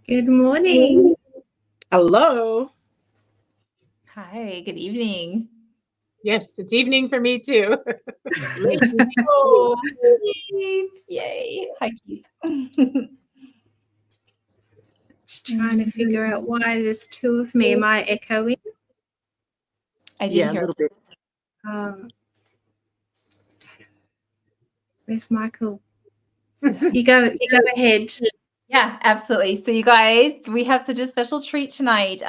Good morning. Hello. Hi, good evening. Yes, it's evening for me too. Oh, Keith. Yay. Hi, Keith. Just trying to figure out why there's two of me. Am I echoing? I didn't A hear. little bit. Where's Michael? You go ahead. Yeah, absolutely. So you guys, we have such a special treat tonight.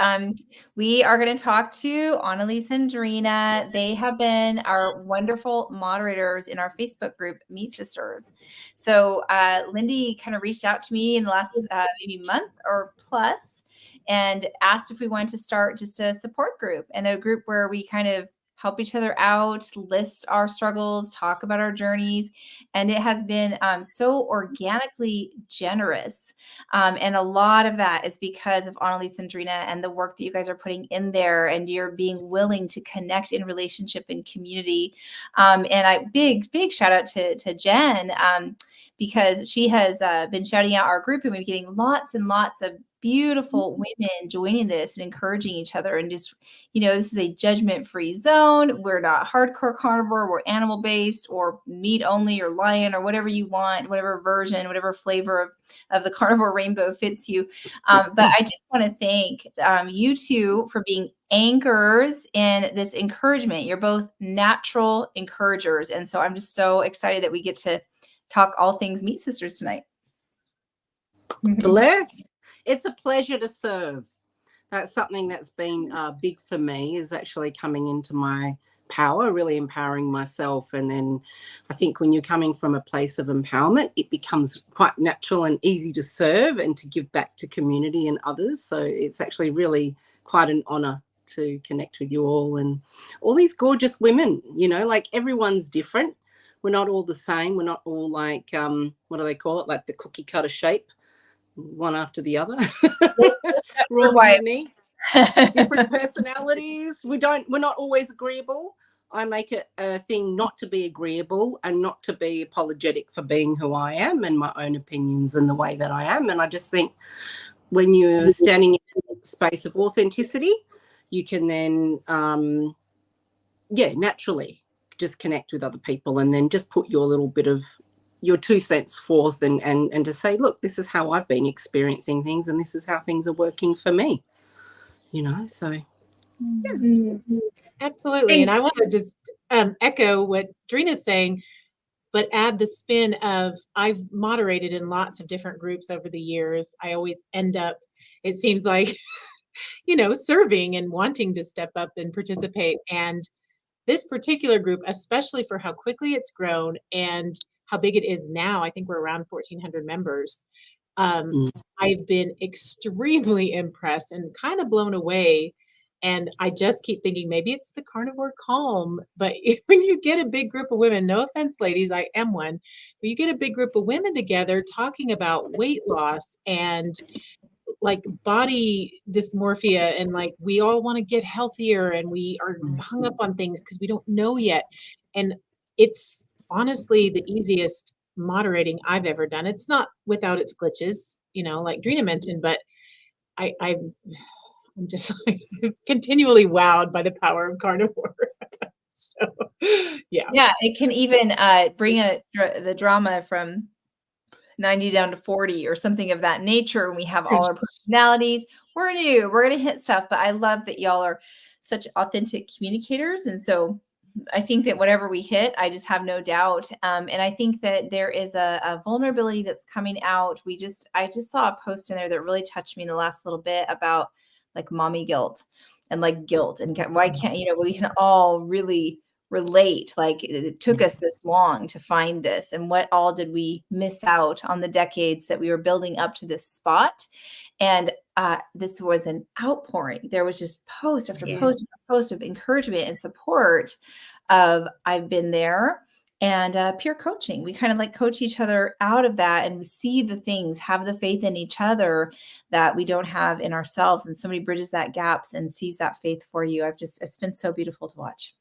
We are going to talk to Annalise and Drina. They have been our wonderful moderators in our Facebook group, Meet Sisters. So Lindy kind of reached out to me in the last maybe month or plus and asked if we wanted to start just a support group and a group where we kind of help each other out, list our struggles, talk about our journeys. And it has been so organically generous. And a lot of that is because of Annalise and Drina and the work that you guys are putting in there, and you're being willing to connect in relationship and community. And I big shout out to Jen because she has been shouting out our group, and we're getting lots and lots of beautiful women joining this and encouraging each other. And just, this is a judgment-free zone. We're not hardcore carnivore. We're animal-based or meat only or lion or whatever you want, whatever version, whatever flavor of the carnivore rainbow fits you. But I just want to thank you two for being anchors in this encouragement. You're both natural encouragers. And so I'm just so excited that we get to talk all things Meet Sisters tonight. Bless. It's a pleasure to serve. That's something that's been big for me, is actually coming into my power, really empowering myself. And then I think when you're coming from a place of empowerment, it becomes quite natural and easy to serve and to give back to community and others. So it's actually really quite an honor to connect with you all and all these gorgeous women. Like everyone's different. We're not all the same. We're not all like, what do they call it? Like the cookie cutter shape, one after the other. We're all unique, different personalities. We're not always agreeable. I make it a thing not to be agreeable and not to be apologetic for being who I am and my own opinions and the way that I am. And I just think when you're standing in a space of authenticity, you can then, naturally just connect with other people and then just put your little bit of your 2 cents forth and to say, look, this is how I've been experiencing things and this is how things are working for me, so. Yeah. Absolutely. And I want to just echo what Drina's saying, but add the spin of I've moderated in lots of different groups over the years. I always end up, it seems like, serving and wanting to step up and participate. And this particular group, especially for how quickly it's grown and how big it is now, I think we're around 1,400 members. I've been extremely impressed and kind of blown away. And I just keep thinking maybe it's the carnivore calm. But when you get a big group of women, no offense, ladies, I am one, but you get a big group of women together talking about weight loss and like body dysmorphia, and like we all want to get healthier and we are hung up on things because we don't know yet. And it's honestly the easiest moderating I've ever done. It's not without its glitches, like Drina mentioned, but I'm just like continually wowed by the power of carnivore. So yeah, it can even bring the drama from 90 down to 40 or something of that nature. And we have all our personalities. We're new, we're going to hit stuff, but I love that y'all are such authentic communicators. And so I think that whatever we hit, I just have no doubt. And I think that there is a vulnerability that's coming out. I just saw a post in there that really touched me in the last little bit about like mommy guilt and like guilt and why can't, we can all really relate. Like it took us this long to find this, and what all did we miss out on the decades that we were building up to this spot. And this was an outpouring. There was just post after post after post of encouragement and support of I've been there, and peer coaching. We kind of like coach each other out of that, and we see the things, have the faith in each other that we don't have in ourselves. And somebody bridges that gaps and sees that faith for you. It's been so beautiful to watch.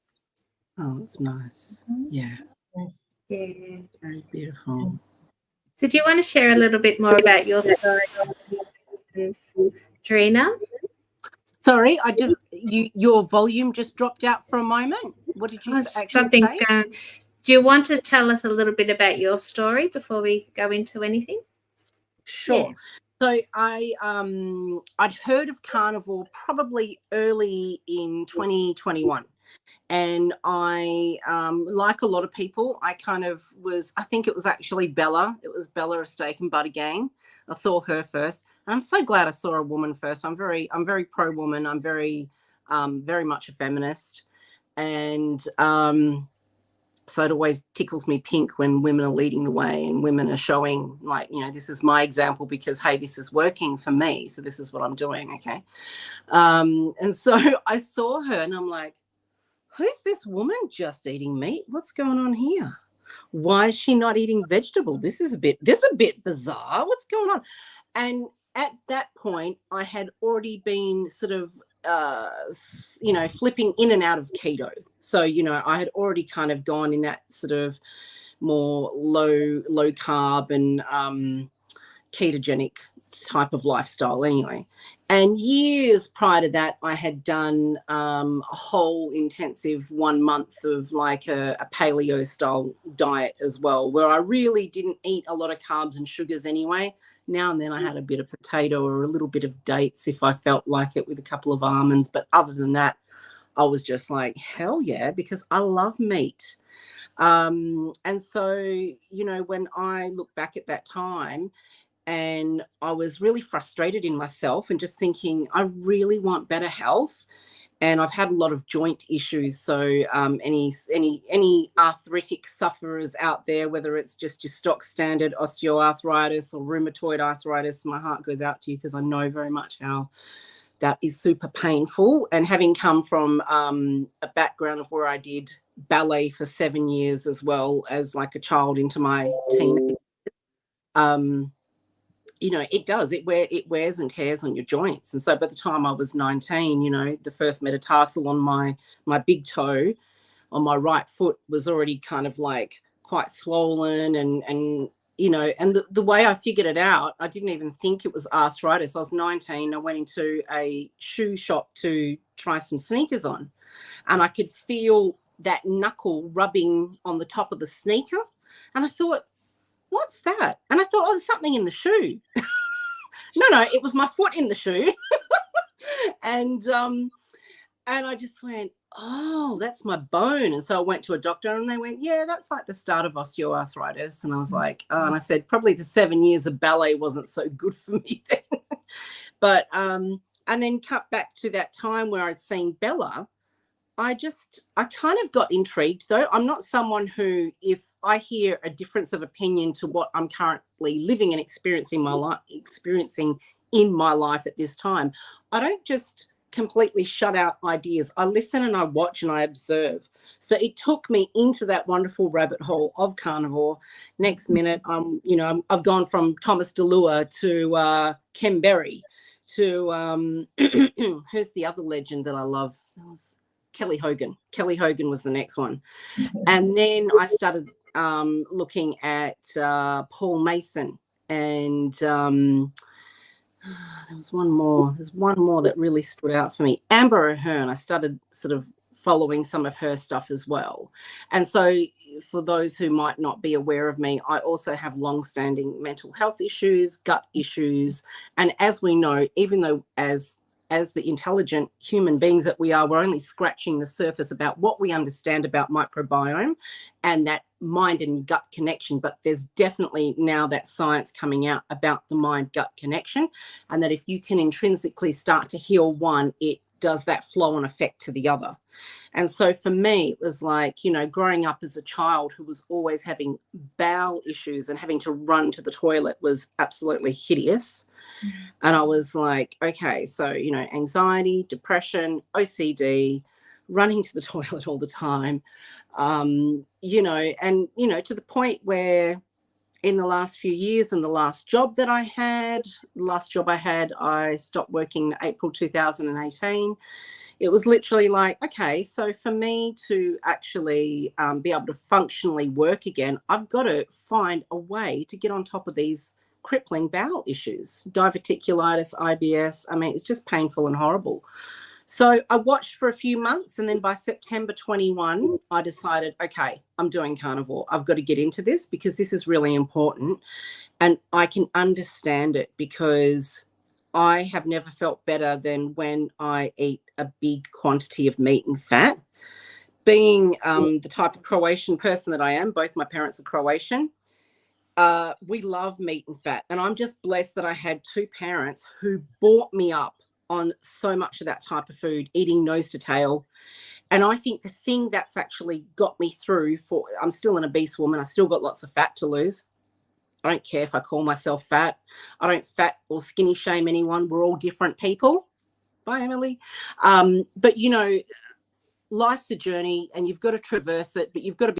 Oh, it's nice. Yeah. yes, Yeah. Very beautiful. So do you want to share a little bit more about your story? Drina? Sorry, your volume just dropped out for a moment. What did you Oh, actually something's say? going. Do you want to tell us a little bit about your story before we go into anything? Sure. So I'd heard of carnivore probably early in 2021. And I, like a lot of people, I think it was actually Bella. It was Bella of Steak and Butter Gang. I saw her first. And I'm so glad I saw a woman first. I'm very pro-woman. I'm very much a feminist. And so it always tickles me pink when women are leading the way and women are showing, like, this is my example because, hey, this is working for me. So this is what I'm doing. Okay. And so I saw her and I'm like, who's this woman just eating meat? What's going on here? Why is she not eating vegetable? This is a bit bizarre. What's going on? And at that point, I had already been sort of, flipping in and out of keto. So, I had already kind of gone in that sort of more low carb and ketogenic type of lifestyle anyway. And years prior to that, I had done a whole intensive 1 month of like a paleo style diet as well, where I really didn't eat a lot of carbs and sugars anyway. Now and then I had a bit of potato or a little bit of dates if I felt like it, with a couple of almonds. But other than that, I was just like, hell yeah, because I love meat. And so, when I look back at that time, and I was really frustrated in myself and just thinking, I really want better health. And I've had a lot of joint issues. So any arthritic sufferers out there, whether it's just your stock standard osteoarthritis or rheumatoid arthritis, my heart goes out to you because I know very much how that is super painful. And having come from a background of where I did ballet for 7 years as well as like a child into my teenage, it wears and tears on your joints. And so by the time I was 19, the first metatarsal on my big toe on my right foot was already kind of like quite swollen. And the way I figured it out, I didn't even think it was arthritis. I was 19. I went into a shoe shop to try some sneakers on, and I could feel that knuckle rubbing on the top of the sneaker. And I thought, what's that? And I thought, oh, there's something in the shoe. No, it was my foot in the shoe. And I just went, oh, that's my bone. And so I went to a doctor and they went, yeah, that's like the start of osteoarthritis. And I was like, oh, and I said, probably the 7 years of ballet wasn't so good for me then. But, and then cut back to that time where I'd seen Bella. I kind of got intrigued, though. I'm not someone who, if I hear a difference of opinion to what I'm currently living and experiencing in my life at this time, I don't just completely shut out ideas. I listen and I watch and I observe. So it took me into that wonderful rabbit hole of carnivore. Next minute, I've gone from Thomas DeLuca to Ken Berry to who's the other legend that I love? That was Kelly Hogan. Kelly Hogan was the next one. And then I started looking at Paul Mason, and there was one more. There's one more that really stood out for me. Amber O'Hearn. I started sort of following some of her stuff as well. And so for those who might not be aware of me, I also have long-standing mental health issues, gut issues. And as we know, even though as the intelligent human beings that we are, we're only scratching the surface about what we understand about microbiome and that mind and gut connection. But there's definitely now that science coming out about the mind-gut connection, and that if you can intrinsically start to heal one, it does that flow and effect to the other. And so for me, it was like, growing up as a child who was always having bowel issues and having to run to the toilet was absolutely hideous. Mm-hmm. And I was like, okay, so, anxiety, depression, OCD, running to the toilet all the time, to the point where in the last few years and the last job I had, I stopped working in April 2018. It was literally like, okay, so for me to actually be able to functionally work again, I've got to find a way to get on top of these crippling bowel issues, diverticulitis, IBS. I mean, it's just painful and horrible. So I watched for a few months, and then by September 21, I decided, okay, I'm doing carnivore. I've got to get into this because this is really important. And I can understand it because I have never felt better than when I eat a big quantity of meat and fat. Being the type of Croatian person that I am, both my parents are Croatian, we love meat and fat. And I'm just blessed that I had two parents who brought me up on so much of that type of food, eating nose to tail. And I think the thing that's actually got me through I'm still an obese woman. I still got lots of fat to lose. I don't care if I call myself fat. I don't fat or skinny shame anyone. We're all different people. Bye, Emily. But, you know, life's a journey and you've got to traverse it, but you've got to be